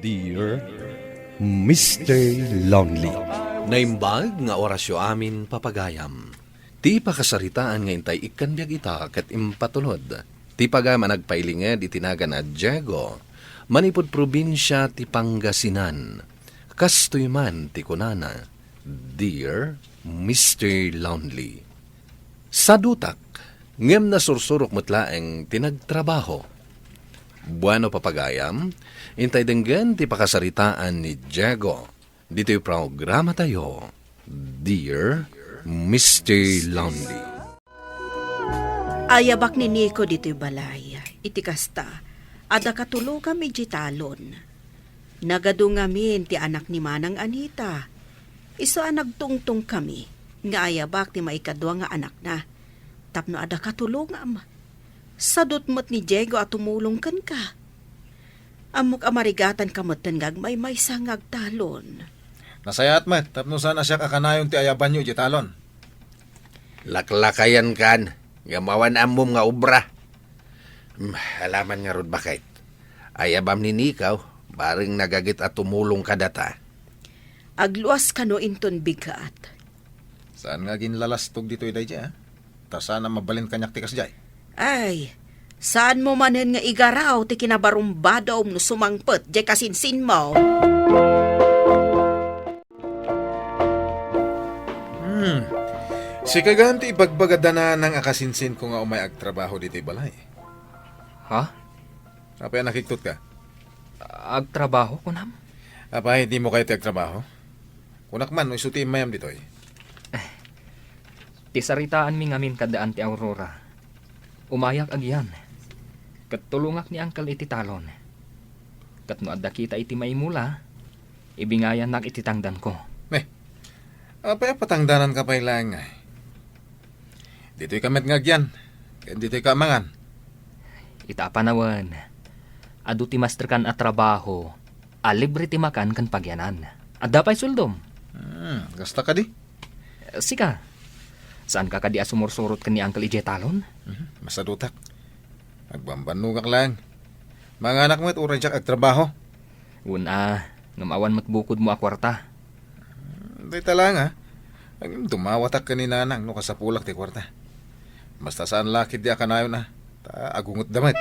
Dear Mr. Lonely. Naimbag nga orasyo amin papagayam. Ti pakasaritaan nga intay ikan biyag ita kat impatulod. Ti pagama nagpailinged itinaga na Diego. Manipod probinsya ti Pangasinan. Kastoy man ti kunana. Dear Mr. Lonely. Sa dutak, ngem na sursurok mutlaeng tinagtrabaho. Bueno papagayam, intay denggan ti pakasaritaan ni Diego. Dito'y programa tayo, Dear Mr. Lonely. Ayabak ni Nico dito'y balay, iti kasta, ada katulo kami jitalon. Nagado ngamin ti anak ni Manang Anita. Iso nagtungtong kami, nga ayabak ti maikadwa nga anak na. Tapno ada katulo nga ama. Sadot mo't ni Diego at tumulong kan ka. Amok amarigatan kamutan ngagmay may sangag talon. Nasayat met, tapno sana siya kakanayon ti ayaban nyo, jitalon. Laklakayan kan, gamawan amom nga obra. Alaman nga rod bakit. Ayabam ni Nikaw, baring nagagit at tumulong ka data. Agluas kano inton bigat. Saan nga ginlalastog dito iday dya, ha? Ta sana mabalin kanyak tikas jay. Ay, saan mo manen nga igaraw ti kinabarumbadaw no sumangpet jay kasinsin mo? Si kaganti ibagbagada na ng akasinsin ko nga umay agtrabaho dito balay. Ha? Apay nakiktot ka? Agtrabaho ko nam? Apay, di mo kayo agtrabaho? Kunak man, isuti mayam dito eh. Tisaritaan mi ngamin kadaan ti Aurora. Umayak agyan. Katulungak ni Uncle iti talon. Katno adda kita iti maimula, ibingayan nak iti tangdan ko. Apay patangdanan ka pa ilang ay. Dito'y kamet ngagyan. Kaya dito'y kamangan. Itapanawan. Adu ti master kan at trabaho. Libre ti makan kan pagyanan. Adda pa'y suldom. Gasta ka di? Sika. Saan ka kadi asumursurot ka ni Uncle Ije talon? Masadutak. Magbambanugak lang. Mga anak mo at uray siya agtrabaho. Una, ngamawan matbukod mo akwarta. Day talang ha. Ang dumawatak ka ni nanang no kasapulak ti kwarta. Basta saan lakid di akanayon na. Agungot damit.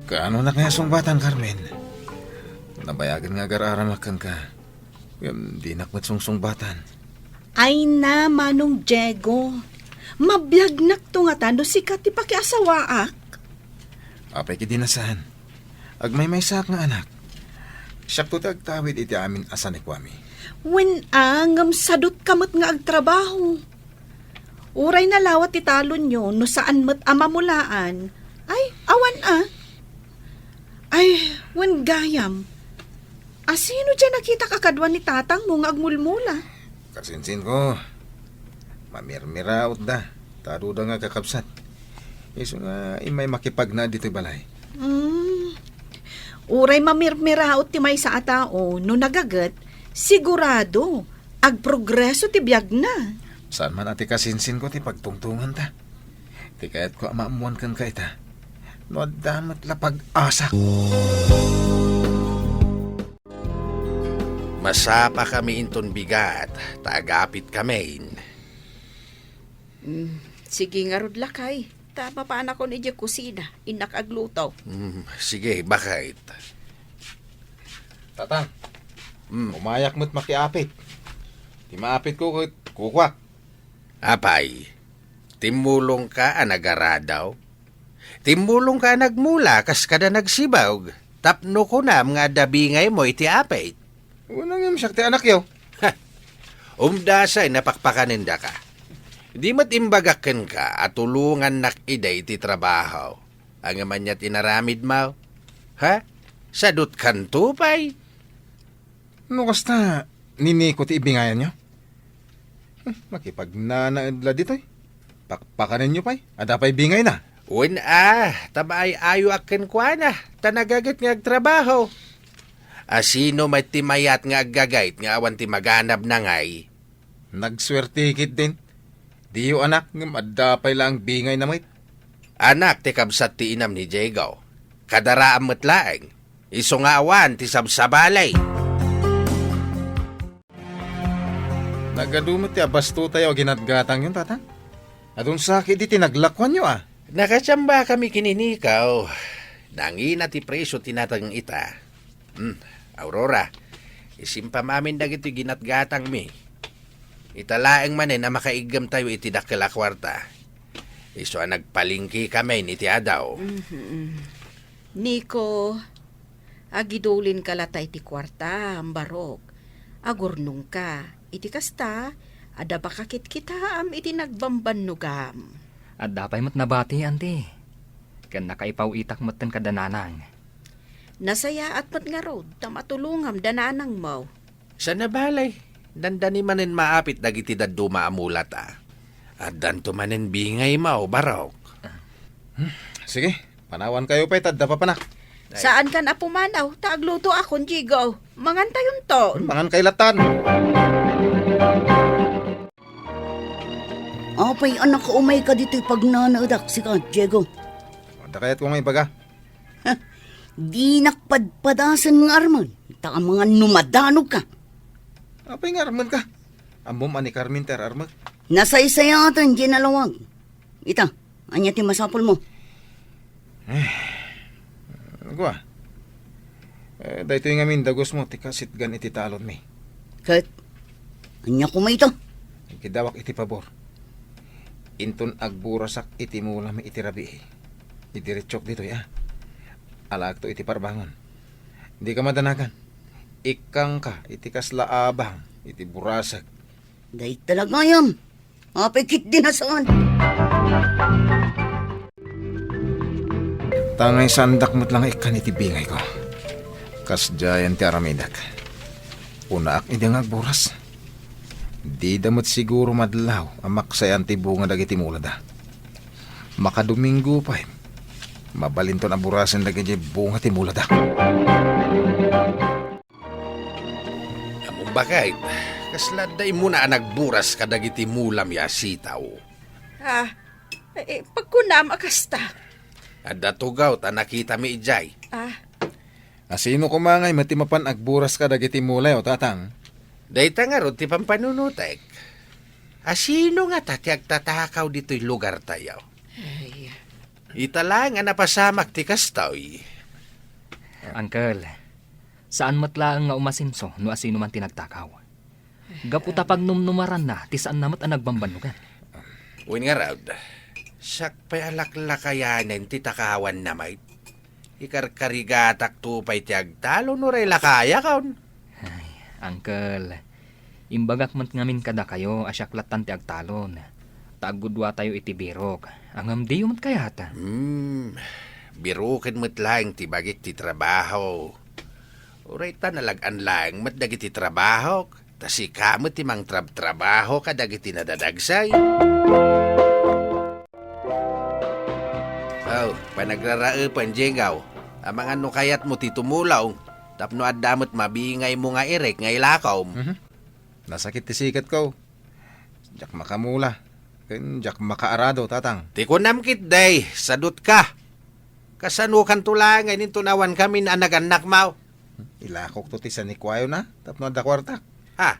Kaano na kaya sungbatan, Carmen? Nabayagan nga gararan lakan ka. Di nakmat sungbatan. Ay na, Manong Diego. Mabiyag nakto nga tano sikat ti pakiasawaak. Apay kidinasahan. Agmay may sak nga anak. Siyak to tagtawid iti amin asa ni Kwame. Wen ngam sadot kamot nga agtrabaho. Uray na lawat ti talon nyo no saan mat amamulaan. Ay, awan. Ay, wen gayam. Asino dyan nakita kakadwan ni tatang mo nga agmulmula? Kasinsin ko. Mamirmiraot da. Taruda nga kakabsat. Iso nga imay makipagna dito balay. Uray mamirmiraot ti may sa atao no nagagat, sigurado, agprogreso ti biyag na. Saan man ati kasinsin ko ti pagtungtungan ta. Ti kayat ko maamuan kan ka ita. No damat lapag-asa. Masapa kami inton bigat, tagapit kami. Sige nga rod lakay. Tama pa anak ko ni kusina, inak aglutaw. Sige, bakit? Tatang, umayak mo't makiapit. Ti maapit ko kukwak. Apay, timulong ka anagaradaw. Timulong ka nagmula, kas kada nagsibawg. Tapno ko na mga dabingay mo iti apit. Unang yung siyak ti anak yaw. Umdasay napakpakaninda ka. Di matimbagakan ka at tulungan nakiday iti trabaho. Ang man niya tinaramid mo. Ha? Sadot kan tupay. No kasta, nini ko ti ibingayan nyo. Makipagnanaadla dito eh. Pakpakanin nyo pa'y. Ada pa'y bingay na. Tabay ayo akin kwa na. Tanagagat nga agtrabaho. Asino may timayat nga agagayt nga awan ti maganab na ngay. Nagswertikit din. Diyo anak, adapay lang bingay na may. Anak, ti kabsat ti inam ni Diego. Kadaraam matlaeng. Iso nga awan ti sabsabalay. Nagadumot ti abasto tayo ginatgatang yun, tatang. Adun sakit di tinaglakwan nyo ah. Nakatsamba kami kininikaw. Nangina ti preso tinatang ita. Aurora, isimpa mamin dagiti ginatgatang mi. Italaeng manen na makaigam tayo iti dakila kwarta. Iso nagpalingki kami ni ti Adaw. Niko, agidulin ka latay ti kwarta, ambarok. Agurnong ka, iti kasta, ada bakakit kita am iti nagbambanugam. At dapay mat nabati, ante. Kan nakaipaw itak matan kadananang. Nasaya at mat nga rod, tamatulungam dananang mo. Sa nabalay, dandani manen maapit dagiti daduma amulat At danto manen bingay mao barok. Sige, panawan kayo pa itad pa panak. Saan ka na pumanaw? Taagluto akong jigaw. Mangantayon to. Mangan kailatan. Apay anak ko umay ka dito'y pagnanaadak si ka, Diego. Wanda kaya't kung may baga. Di nakpadpadasan ng arman. Taka mga numadanog ka. Apay nga arman ka. Ambom ani Carmen ter arman. Nasa isayatan, ginalawag. Ita, anya ti masapol mo. Gwa. Dahito yung amin dagos mo, tikasit gan iti talon mi. Kat, anya kumay ito. Ikidawak iti pabor. Inton agburasak iti mula mi iti rabi. Idiretsok dito ya. Alag to iti parbangon. Hindi ka madanagan. Ikang ka, iti kaslaabang, iti burasag. Dahi talaga yan. Apay kit din nasaan. Tangay sandak mo't lang ikan iti bingay ko. Kasdayan ti aramidak. Una ak idang agburas. Di damot siguro madlaw amak sayan ti bunga dagiti mulada. Makadomingo pa mabalinton ang burasan dagiti bunga ti mulada. Among bakit, kasladay mo na nagburas kadagiti mulam ya sitaw. Pagkunam akasta. At datugaw ta nakita mi ijay. Asino kumangay matimapan agburas ka dagiti mulay o tatang? Dayta nga ro ti pampanunutek. Asino nga tatiag tatakaw dito'y lugar tayo? Itala nga napasamak ti kastoy. Uncle, saan matlaang nga umasinso no asino man tinagtakaw? Gaputa pag numnumaran na, ti saan namat ang nagbambanugan? Uwin nga raw, sak pa'y alaklakayanin ti takawan na may. Ikarkarigatak tupay ti agtalo no ray lakaya kaon. Uncle, imbagak man ngamin kada kayo asyaklatan ti agtalon. Tagudwa tayo iti birok. Ang amdi yumat kayata. Birukin mo't lang ti bagit ti trabaho. Uray ta nalagan lang mat dagiti trabaho. Tasi kamot ti mang trabaho kadagiti nadadagsay. Panagraraupan, Jegaw. Amang ano kayat mo ti tumulaw. Tapno adamot mabingay mo nga irek nga ilakaw. Nasakit ti sikat ko. Jak makamula. Jak makaarado, tatang. Ti kunamkit day, sadut ka. Kasano kan tulangan in tunawan kami na naganak mau. Ilakok to ti sanikwayo na. Tapno da kwarta.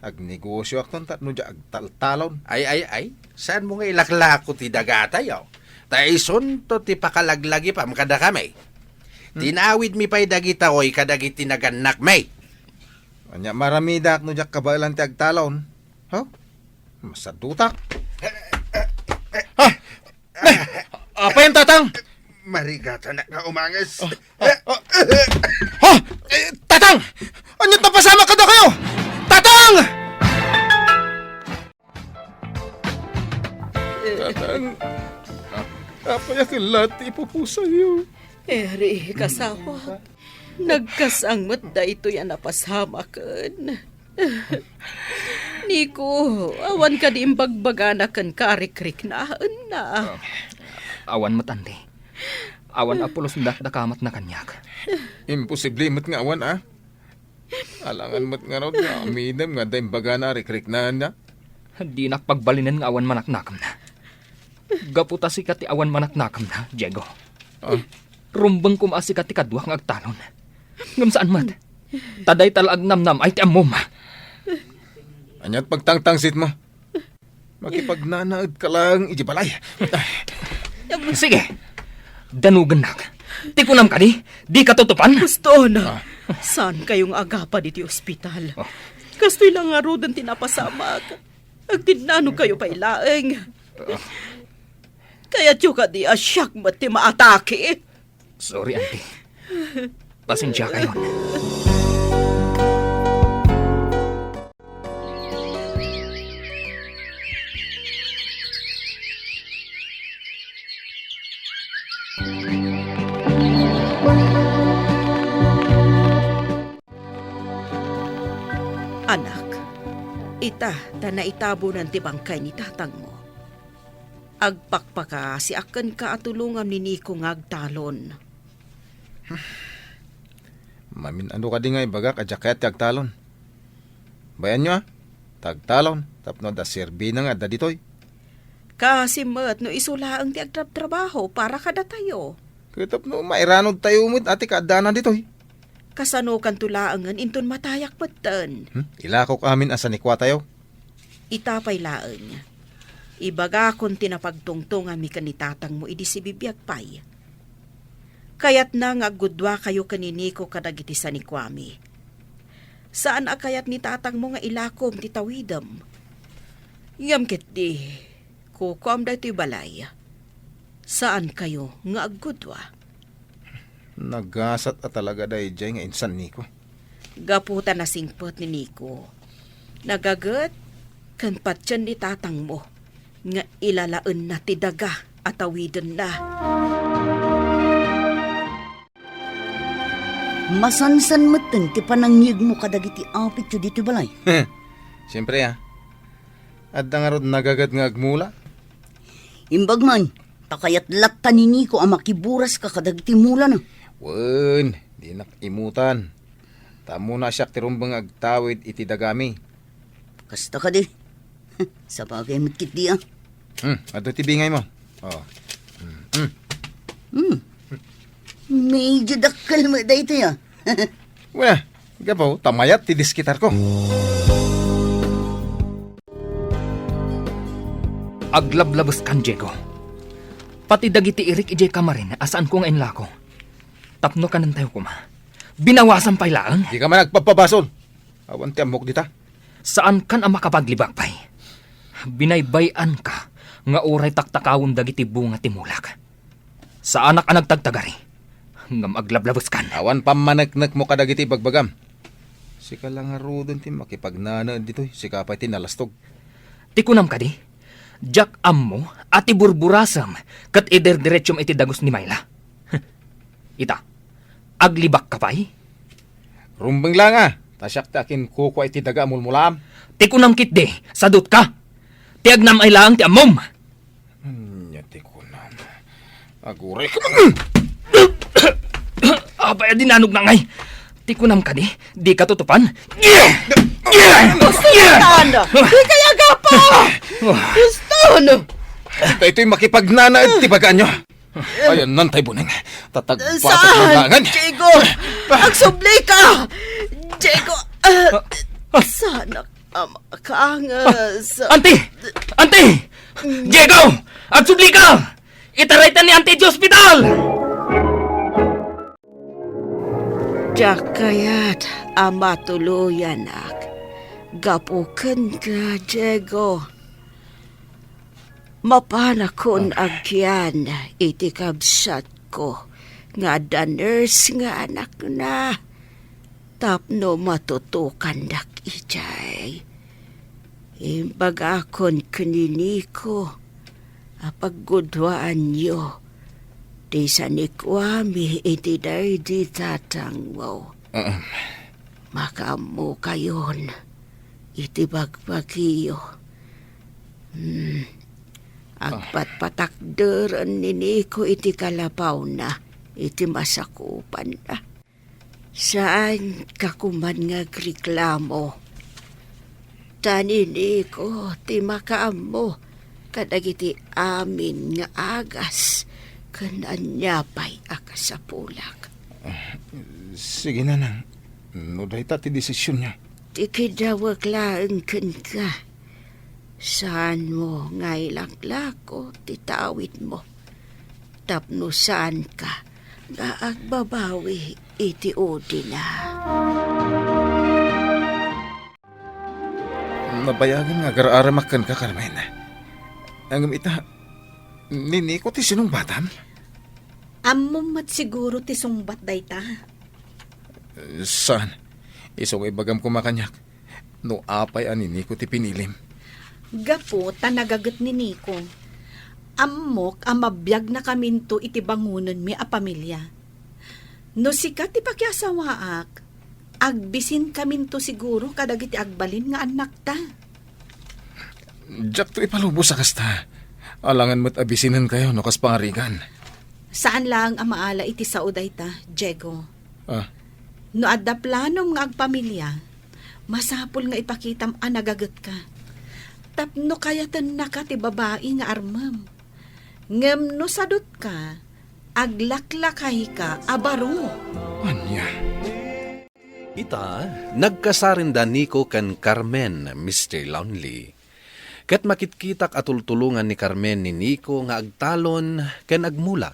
Agnegosyo akton tapno jak agtaltalon. Ay. Saan mo nga ilaklako ti dagatayaw? Taison to ti pakalaglagi pam kada kami. Tinawid mi pa'y dagita ko'y kadagiti naganak may. Anya maramidak no jak kabailan ti agtalon. Masadutak. Apa yung tatang? Marigata na nga umangas. Tatang! Ano tapasama ka daw kayo? Tatang! Tatang, apa yung lati ipupusa niyo? Eri, kasawa. Nagkasangmat da ito yan napasamakan. Niko, awan ka di imbagbaganakan karik-rik na. Awan matandi. Awan apulos dakamat na kanyak. Imposible mat nga awan Alangan mat nga raw nga aminam nga dahil baga na rikrik na na. Di nakpagbalinan nga awan manaknakam na. Gaputa sikat ti awan manaknakam na, Diego. Rumbang kumasi ka ti kadwa ng agtalon. Ngam saan man? Taday talaag namnam ay ti amom. Anyat pagtangtangsit mo. Makipagnanaad ka lang, iji balay. Sige, danugan na. Ti kunam ka di ka tutupan. Gusto na. Saan kayong agapa diti ospital? Kastoy lang nga rodan tinapasamag. Ag tinano kayo pa ilaeng. Kaya tiyo ka di asyak mat ti maatake. Sorry, auntie. Pasensya kayo. Anak, ita ta naitabo ng tibangkay ni tatang mo. Agpakpaka si akan ka atulungan ni Nico nga agtalon. Mamin ano ka di nga ibagak a jacket tagtalon. Bayan nyo tagtalon, tapno da serbi na nga da ditoy. Kasi mat no isulaang ti agtrabaho para kada tayo. Kitap no mairanod tayo umit ati kaadana ditoy. Kasano kan tulaangan inton matayak patan. Ilakok amin asa ni kwa tayo. Itapay laeng. Ibaga kon tinapagtungtungan mi kanitatang mo idi si bibiyag pay. Kayat na nga gudwa kayo kaniniko kadagiti sa ni Kwame. Saan akayat ni tatang mo nga ilakom ti tawidam? Yam ket di, kukom da ito'y balay. Saan kayo nga aggudwa? Nagasat at talaga dahi jay nga insan niko. Gaputan na singpot ni Nico. Nagagat, kan patyan ni tatang mo, nga ilalaan na ti daga at awidan na. Masansan matan ti panangyig mo kadagiti apit yu dito balay. Siyempre Adda nga rod nagagat nga agmula. Imbag man, takayat latta ni Nico ang makiburas ka kadagiti mula na. Wen, di nakimutan. Tamo na siya tirumbang agtawid iti dagami. Kasta ka di. Sa bagay magkit di Ato tibingay mo. Oh. Medyo dakal mo dito Wala, gabaw, tamayat ti diskitar ko. Aglablabas kan, Diego. Pati dagiti irik ijay kamarin asaan ko ngayon lako. Tapno ka ng tayo kuma. Binawasan pa ilaan. Di ka man nagpapabasol. Awan ti amok dita. Saan kan ang makapaglibak pa'y? Binaybayan ka nga uray taktakawon dagiti bunga timulak. Sa anak ang nagtagtagari. Nga maglablabas kan. Awan pamanagnak mo kadagiti bagbagam. Sika lang nga rodon ti makipagnana dito. Sika pa ti nalastog. Tikunam ka di. Jack ammo ati burburasam kat eder diretsyon iti dagos ni Mayla. Ita, aglibak ka pa'y? Rumbang lang tasyak ta akin kuko iti daga mulmulam. Tikunam kit di, sadot ka. Tiagnam ay lang ti amom. Nyati ko na. Agure. Abay, dinanog na ngay. Tikunam ka di ka tutupan. Tanda! Di kaya gapa! Gusto no! Ito'y makipagnana at tibagaan nyo. Ayan, nantay buneng. Tatagpatok ng Saan? langan. Diego! Agsubli ka! Diego! Sana ka nga sa... Auntie! Auntie! Diego! Agsubli ka! Itaraytan ni Auntie di ospital! Diyak kaya't ama tuluyan gapukan ka, Diego. Mapanakon agyan iti kabsat ko nga da nurse nga anak na. Tapno matutukan dak ijay. Imbag akon kaniniko apaggudwaan nyo. Di sa ni Kwame iti day di tatang mo. Makamu kayon iti bagbagiyo. Agpatpatakderan ni Nico iti kalabaw na iti masakupan na. Saan kakuman nga reklamo? Tani Nico ti makaam mo kadagiti amin nga agas Kananyapay aka sa pulak. Sige na nang. No dahi ta ti desisyon niya. Tikidawag laang kan ka. Saan mo ngay laklak o titawid mo? Tapno saan ka? Gaagbabawi iti odi na. Nabayagan nga gararamakan ka, Carmen. Ang ita, nini ko ti sinong batam? Ammom mat siguro ti sungbat dayta. Saan? Isong ibagam ko makanyak. No apay anini ko ti pinilim. Gapo tanagagat ni Nico. Ammok amabiyag na kaminto iti bangunan mi a pamilya. No sikat ti pakyasawaak, agbisin kaminto siguro kadag iti agbalin nga anak ta. Jack to ipalubos sa kasta. Alangan mo't abisinan kayo no kas pangarigan. Saan lang ang maala iti sauday ta, Diego? Ah, No adda planom nga agpamilya, masapul nga ipakitam a nagagat ka. Tapno kayatan na ka ti babae nga armam. Ngem no sadot ka, aglaklakay ka abaro. anya? Ita, nagkasarinda Nico kan Carmen, Mr. Lonely. Ket makitkitak atultulungan ni Carmen ni Nico nga agtalon ken agmula.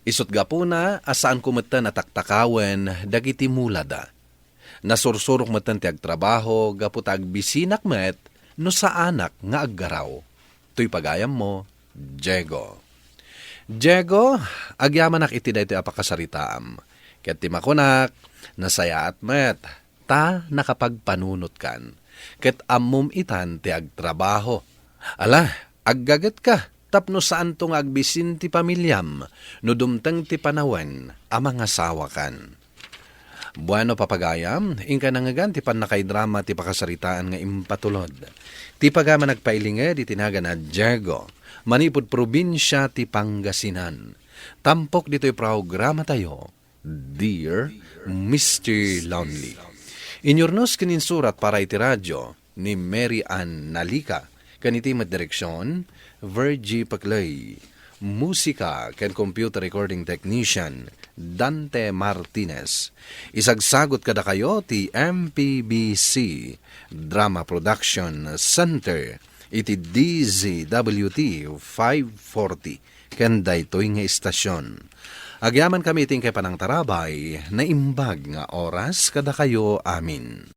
Isot gapuna asaan kumeten atakakawen dagiti mulada. Nasursurok meten ti agtrabaho gaput agbisinak met no sa anak nga aggaraw. Tuy pagayam mo, Diego. Diego, agyamanak iti dayti apakasaritaam. Ket ti makunak, nasaya at met, ta nakapagpanunot kan. Ket ammum itan ti agtrabaho. Ala, aggaget ka. Tapno saan tong agbisin ti pamilyam, no dumteng ti panawen, amang asawa kan. Bueno papagayam, ingka nangagan ti panakay-drama ti pakasaritaan nga impatulod. Ti pagama nagpailinged itinaga na Diego, manipod probinsya ti Pangasinan. Tampok dito'y programa tayo, Dear Mr. Lonely. Inyornos kininsurat para iti radyo ni Mary Ann Nalika, kaniti direksyon, Virgie Paclay. Musika ken computer recording technician, Dante Martinez. Isagsagot kada kayo ti MPBC Drama Production Center iti DZWT 540 ken daytoy nga istasyon. Agyaman kami iting kay panang tarabay na imbag nga oras kada kayo amin.